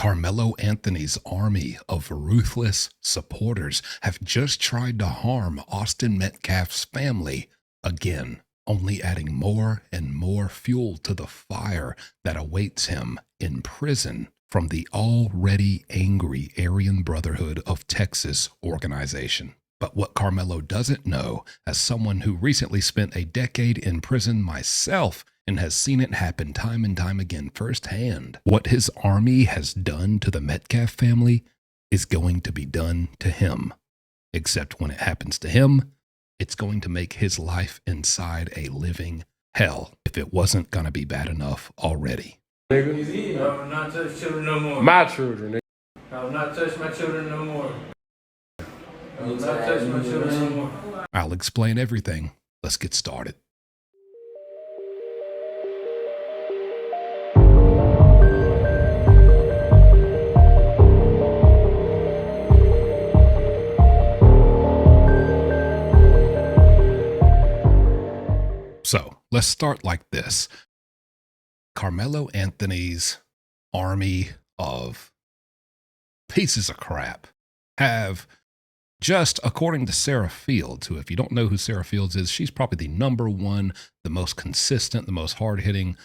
Carmelo Anthony's army of ruthless supporters have just tried to harm Austin Metcalf's family again, only adding more and more fuel to the fire that awaits him in prison from the already angry Aryan Brotherhood of Texas organization. But what Carmelo doesn't know, as someone who recently spent a decade in prison myself and has seen it happen time and time again firsthand, what his army has done to the Metcalf family is going to be done to him. Except when it happens to him, it's going to make his life inside a living hell if it wasn't going to be bad enough already. Nigga. I will not touch children no more. My children, nigga. I will not touch my children no more. I will not touch my children no more. I'll explain everything. Let's get started. So let's start like this. Carmelo Anthony's army of pieces of crap have just, according to Sarah Fields, who, if you don't know who Sarah Fields is, she's probably the number one, the most consistent, the most hard-hitting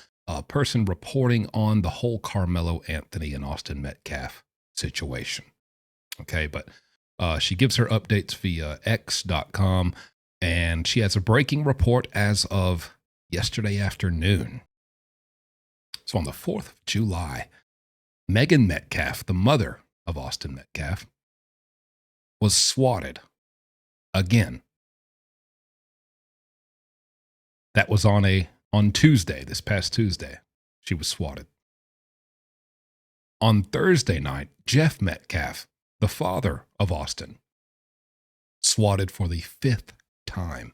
person reporting on the whole Carmelo Anthony and Austin Metcalf situation. Okay, but she gives her updates via x.com. And she has a breaking report as of yesterday afternoon. So on the 4th of July, Megan Metcalf, the mother of Austin Metcalf, was swatted again. That was on Tuesday, this past Tuesday, she was swatted. On Thursday night, Jeff Metcalf, the father of Austin, swatted for the 5th time.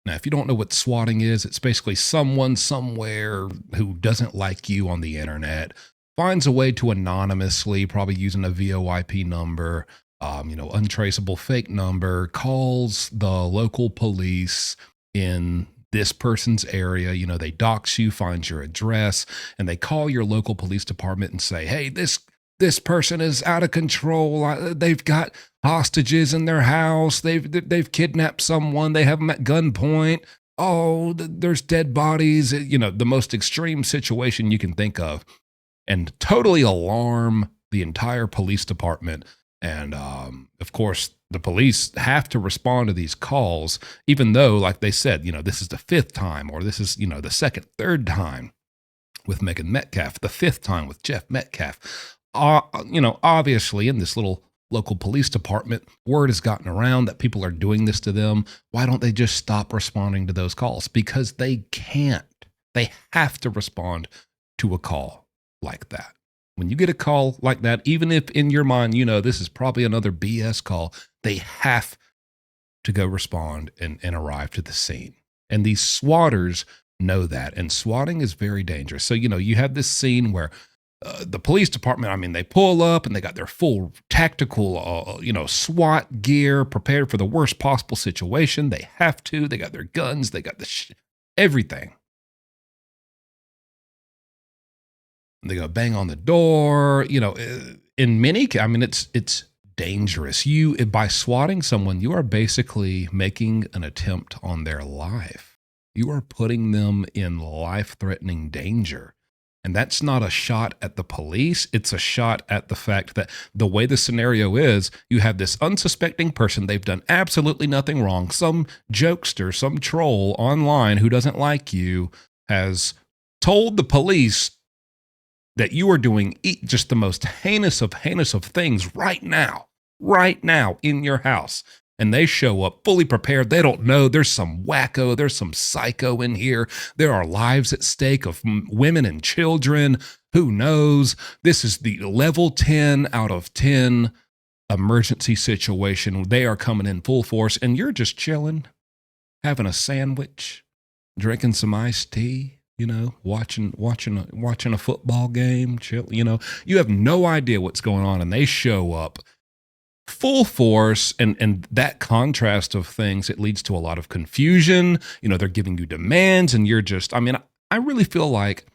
Now, if you don't know what swatting is, it's basically someone somewhere who doesn't like you on the internet finds a way to anonymously, probably using a VoIP number, untraceable fake number, calls the local police in this person's area. They dox you, find your address, and they call your local police department and say, hey, this person is out of control. They've got hostages in their house. They've kidnapped someone. They have them at gunpoint. Oh, there's dead bodies. The most extreme situation you can think of, and totally alarm the entire police department. And of course, the police have to respond to these calls, even though, like they said, this is the 5th time, or this is, the second, third time with Megan Metcalf, the 5th time with Jeff Metcalf. Obviously in this little local police department, word has gotten around that people are doing this to them. Why don't they just stop responding to those calls? Because they can't. They have to respond to a call like that. When you get a call like that, even if in your mind, this is probably another BS call, they have to go respond and arrive to the scene. And these swatters know that. And swatting is very dangerous. So, you have this scene where the police department, they pull up and they got their full tactical, SWAT gear prepared for the worst possible situation. They have to. They got their guns. They got everything. They go bang on the door. In many, it's dangerous. By swatting someone, you are basically making an attempt on their life. You are putting them in life-threatening danger. And that's not a shot at the police. It's a shot at the fact that the way the scenario is, you have this unsuspecting person. They've done absolutely nothing wrong. Some jokester, some troll online who doesn't like you has told the police that you are doing just the most heinous of things right now in your house. And they show up fully prepared. They don't know. There's some wacko. There's some psycho in here. There are lives at stake of women and children. Who knows? This is the level 10 out of 10 emergency situation. They are coming in full force, and you're just chilling, having a sandwich, drinking some iced tea, watching a football game. Chill. You have no idea what's going on, and they show up full force, and that contrast of things, it leads to a lot of confusion. They're giving you demands, and you're just, I really feel like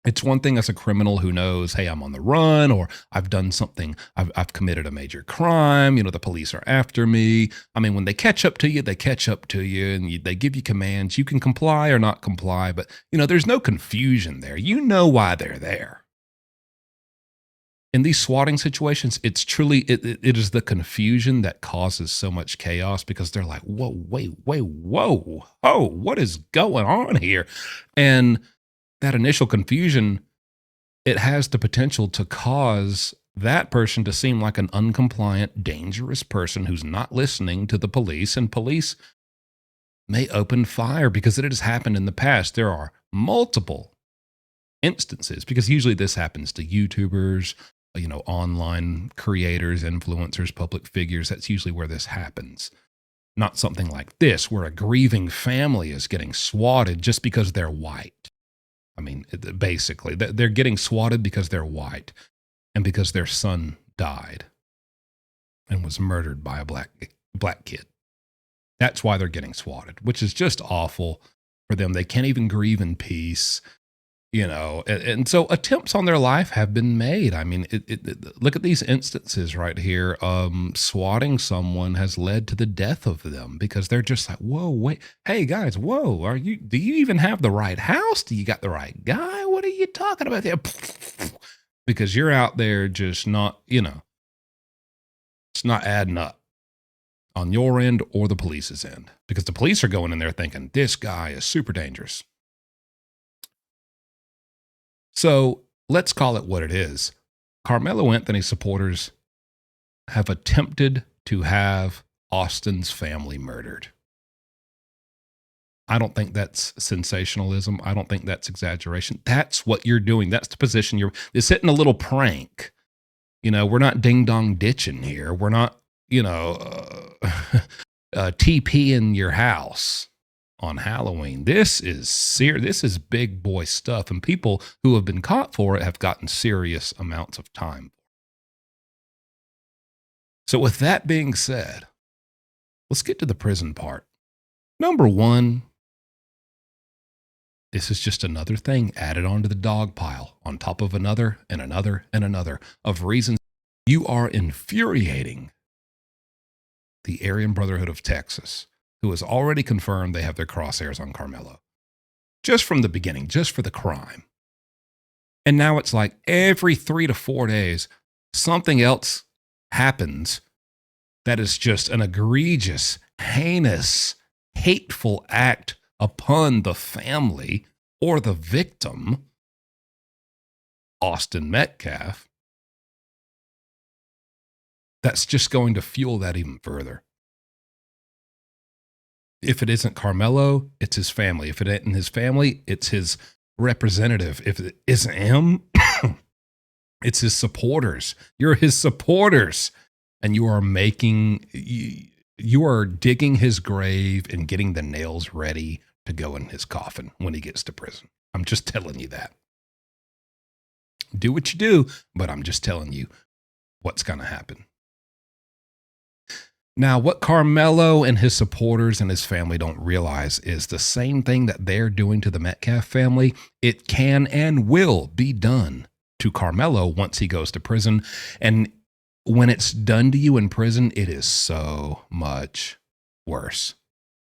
It's one thing as a criminal who knows, hey, I'm on the run, or I've done something, I've committed a major crime, the police are after me. I mean, when they catch up to you, they catch up to you, and they give you commands. You can comply or not comply, but, there's no confusion there. You know why they're there. In these swatting situations, it's truly, it is the confusion that causes so much chaos, because they're like, whoa, wait, whoa, oh, what is going on here? And that initial confusion, it has the potential to cause that person to seem like an uncompliant, dangerous person who's not listening to the police, and police may open fire, because it has happened in the past. There are multiple instances, because usually this happens to YouTubers, online creators, influencers, public figures. That's usually where this happens. Not something like this, where a grieving family is getting swatted just because they're white. I mean, basically, they're getting swatted because they're white and because their son died and was murdered by a black kid. That's why they're getting swatted, which is just awful for them. They can't even grieve in peace, and so attempts on their life have been made. I mean, look at these instances right here. Swatting someone has led to the death of them, because they're just like, whoa, wait, hey guys, whoa, do you even have the right house? Do you got the right guy? What are you talking about there? Because you're out there just not, it's not adding up on your end or the police's end, because the police are going in there thinking this guy is super dangerous. So let's call it what it is. Karmelo Anthony supporters have attempted to have Austin's family murdered. I don't think that's sensationalism. I don't think that's exaggeration. That's what you're doing. That's the position it's hitting a little prank. We're not ding dong ditching here. We're not, TP in your house on Halloween. This is serious. This is big boy stuff, and people who have been caught for it have gotten serious amounts of time. So with that being said, let's get to the prison part. Number one, this is just another thing added onto the dog pile, on top of another and another and another, of reasons you are infuriating the Aryan Brotherhood of Texas, who has already confirmed they have their crosshairs on Karmelo. Just from the beginning, just for the crime. And now it's like every 3 to 4 days, something else happens that is just an egregious, heinous, hateful act upon the family or the victim, Austin Metcalf. That's just going to fuel that even further. If it isn't Karmelo, it's his family. If it isn't his family, it's his representative. If it isn't him, it's his supporters. You're his supporters. And you are digging his grave and getting the nails ready to go in his coffin when he gets to prison. I'm just telling you that. Do what you do, but I'm just telling you what's going to happen. Now, what Karmelo and his supporters and his family don't realize is the same thing that they're doing to the Metcalf family, it can and will be done to Karmelo once he goes to prison. And when it's done to you in prison, it is so much worse.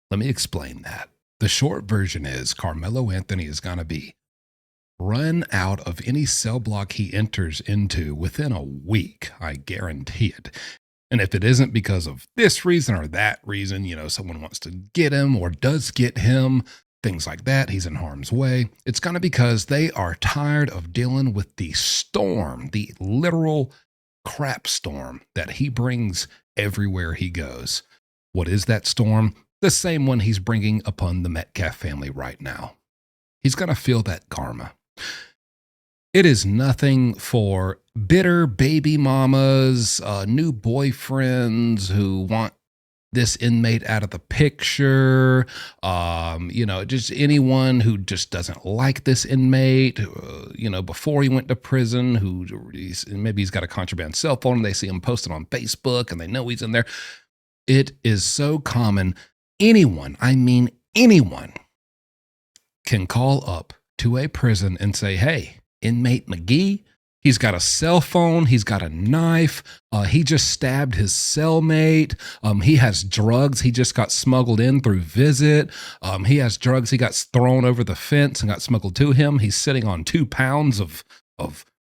Let me explain that. The short version is Karmelo Anthony is going to be run out of any cell block he enters into within a week. I guarantee it. And if it isn't because of this reason or that reason, someone wants to get him or does get him, things like that, he's in harm's way, it's going to be because they are tired of dealing with the storm, the literal crap storm that he brings everywhere he goes. What is that storm? The same one he's bringing upon the Metcalf family right now. He's going to feel that karma. It is nothing for bitter baby mamas, new boyfriends who want this inmate out of the picture, just anyone who just doesn't like this inmate, before he went to prison, maybe he's got a contraband cell phone and they see him posted on Facebook and they know he's in there. It is so common. Anyone can call up to a prison and say, hey, inmate McGee. He's got a cell phone. He's got a knife. He just stabbed his cellmate. He has drugs. He just got smuggled in through Visit. He has drugs. He got thrown over the fence and got smuggled to him. He's sitting on 2 pounds of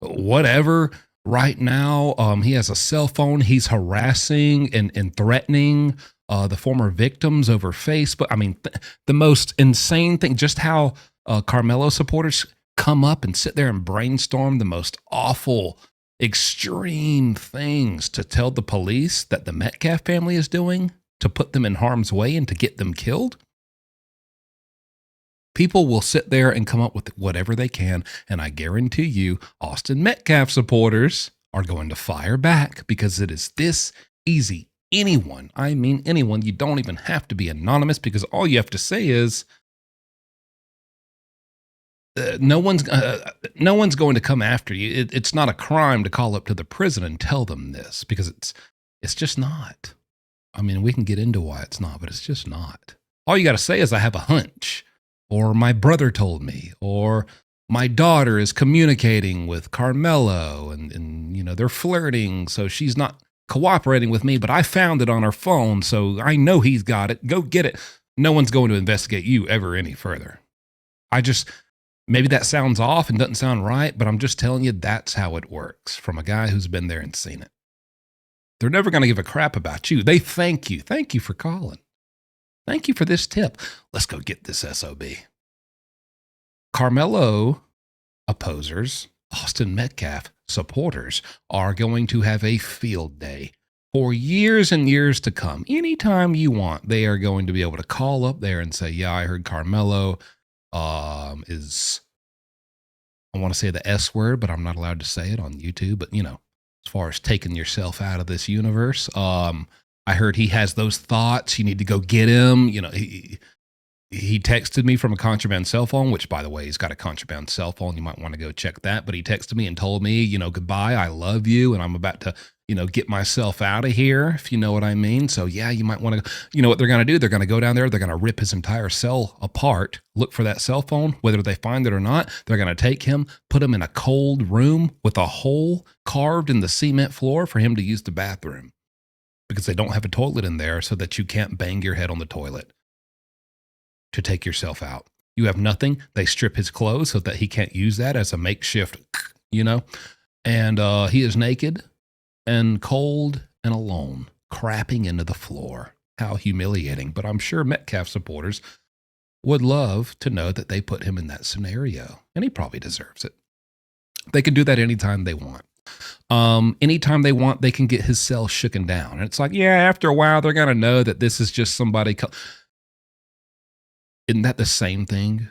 whatever right now. He has a cell phone. He's harassing and threatening the former victims over Facebook. I mean, the most insane thing, just how Karmelo supporters come up and sit there and brainstorm the most awful, extreme things to tell the police that the Metcalf family is doing to put them in harm's way and to get them killed. People will sit there and come up with whatever they can, and I guarantee you, Austin Metcalf supporters are going to fire back because it is this easy. Anyone, I mean anyone, you don't even have to be anonymous because all you have to say is, no one's going to come after you. It's not a crime to call up to the prison and tell them this because it's just not. I mean, we can get into why it's not, but it's just not. All you got to say is I have a hunch, or my brother told me, or my daughter is communicating with Karmelo and you know, they're flirting, so she's not cooperating with me, but I found it on her phone, so I know he's got it. Go get it. No one's going to investigate you ever any further. Maybe that sounds off and doesn't sound right, but I'm just telling you that's how it works from a guy who's been there and seen it. They're never going to give a crap about you. They thank you. Thank you for calling. Thank you for this tip. Let's go get this SOB. Karmelo opposers, Austin Metcalf supporters are going to have a field day for years and years to come. Anytime you want, they are going to be able to call up there and say, yeah, I heard Karmelo is, I want to say the S word, but I'm not allowed to say it on YouTube. But, you know, as far as taking yourself out of this universe, I heard he has those thoughts. You need to go get him. You know, he texted me from a contraband cell phone, which, by the way, he's got a contraband cell phone. You might want to go check that. But he texted me and told me, you know, goodbye, I love you, and I'm about to, you know, get myself out of here, if you know what I mean. So, yeah, you might want to, you know what they're going to do? They're going to go down there. They're going to rip his entire cell apart, look for that cell phone, whether they find it or not. They're going to take him, put him in a cold room with a hole carved in the cement floor for him to use the bathroom because they don't have a toilet in there so that you can't bang your head on the toilet to take yourself out. You have nothing. They strip his clothes so that he can't use that as a makeshift, you know, and he is naked and cold and alone, crapping into the floor. How humiliating. But I'm sure Metcalf supporters would love to know that they put him in that scenario, and he probably deserves it. They can do that anytime they want. Anytime they want, they can get his cell shooken down. And it's like, yeah, after a while, they're going to know that this is just somebody. Isn't that the same thing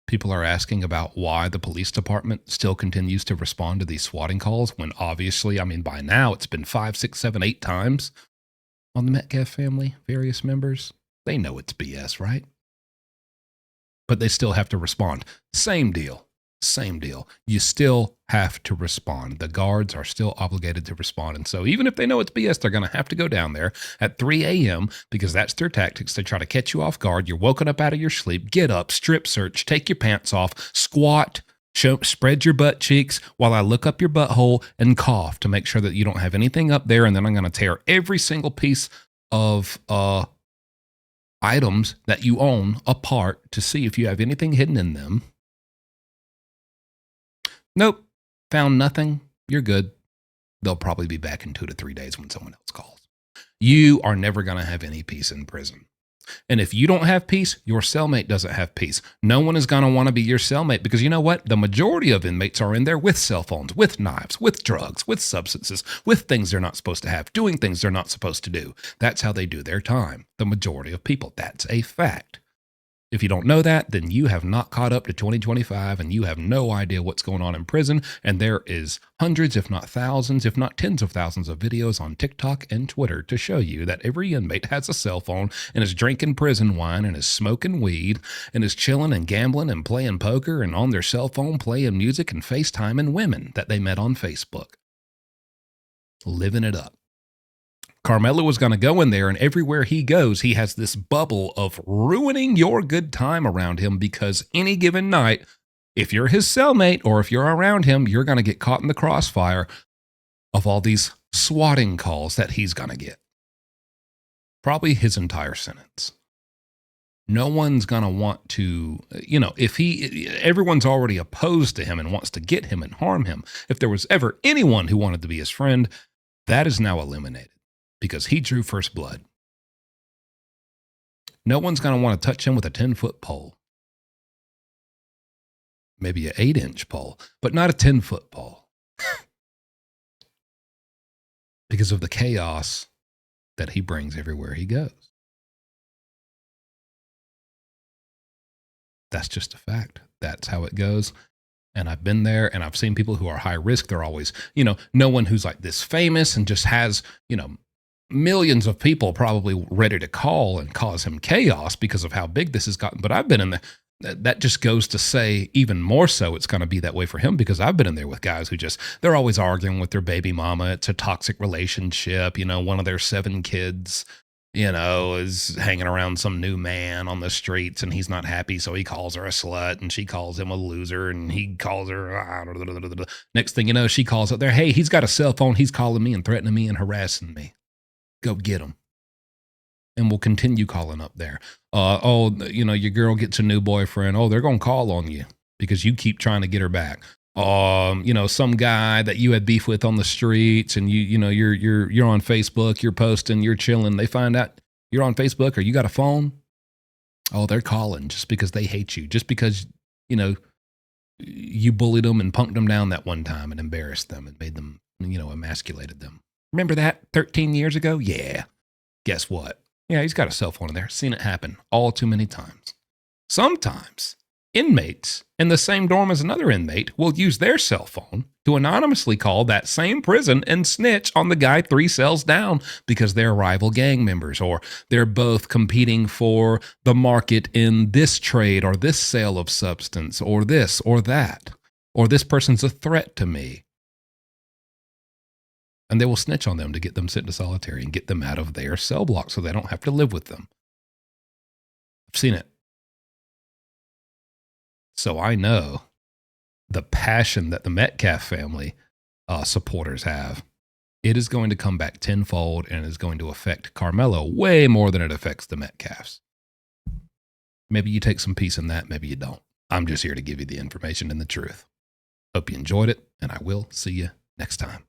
people are asking about why the police department still continues to respond to these swatting calls when obviously, I mean, by now it's been 5, 6, 7, 8 times on the Metcalf family, various members. They know it's BS, right? But they still have to respond. Same deal. Same deal. You still have to respond. The guards are still obligated to respond. And so even if they know it's BS, they're going to have to go down there at 3 a.m. because that's their tactics. They try to catch you off guard. You're woken up out of your sleep. Get up, strip search, take your pants off, squat, spread your butt cheeks while I look up your butthole and cough to make sure that you don't have anything up there. And then I'm going to tear every single piece of items that you own apart to see if you have anything hidden in them. Nope, found nothing. You're good. They'll probably be back in 2 to 3 days when someone else calls. You are never going to have any peace in prison. And if you don't have peace, your cellmate doesn't have peace. No one is going to want to be your cellmate because you know what? The majority of inmates are in there with cell phones, with knives, with drugs, with substances, with things they're not supposed to have, doing things they're not supposed to do. That's how they do their time. The majority of people. That's a fact. If you don't know that, then you have not caught up to 2025 and you have no idea what's going on in prison. And there is hundreds, if not thousands, if not tens of thousands of videos on TikTok and Twitter to show you that every inmate has a cell phone and is drinking prison wine and is smoking weed and is chilling and gambling and playing poker and on their cell phone playing music and FaceTiming women that they met on Facebook. Living it up. Karmelo was going to go in there, and everywhere he goes, he has this bubble of ruining your good time around him because any given night, if you're his cellmate or if you're around him, you're going to get caught in the crossfire of all these swatting calls that he's going to get. Probably his entire sentence. No one's going to want to, if everyone's already opposed to him and wants to get him and harm him. If there was ever anyone who wanted to be his friend, that is now eliminated because he drew first blood. No one's going to want to touch him with a 10-foot pole. Maybe an 8-inch pole, but not a 10-foot pole. Because of the chaos that he brings everywhere he goes. That's just a fact. That's how it goes. And I've been there and I've seen people who are high risk. They're always, no one who's like this famous and just has, millions of people probably ready to call and cause him chaos because of how big this has gotten. But I've been in that just goes to say even more so it's going to be that way for him because I've been in there with guys who they're always arguing with their baby mama. It's a toxic relationship. One of their 7 kids, is hanging around some new man on the streets and he's not happy. So he calls her a slut and she calls him a loser and he calls her. Next thing you know, she calls up there. Hey, he's got a cell phone. He's calling me and threatening me and harassing me. Go get him. And we'll continue calling up there. Your girl gets a new boyfriend. Oh, they're going to call on you because you keep trying to get her back. Some guy that you had beef with on the streets and you're on Facebook, you're posting, you're chilling. They find out you're on Facebook or you got a phone. Oh, they're calling just because they hate you. Just because, you bullied them and punked them down that one time and embarrassed them and made them, emasculated them. Remember that 13 years ago? Yeah. Guess what? Yeah, he's got a cell phone in there. Seen it happen all too many times. Sometimes inmates in the same dorm as another inmate will use their cell phone to anonymously call that same prison and snitch on the guy 3 cells down because they're rival gang members or they're both competing for the market in this trade or this sale of substance or this or that, or this person's a threat to me. And they will snitch on them to get them sent to solitary and get them out of their cell block so they don't have to live with them. I've seen it. So I know the passion that the Metcalf family supporters have. It is going to come back tenfold and is going to affect Karmelo way more than it affects the Metcalfs. Maybe you take some peace in that, maybe you don't. I'm just here to give you the information and the truth. Hope you enjoyed it, and I will see you next time.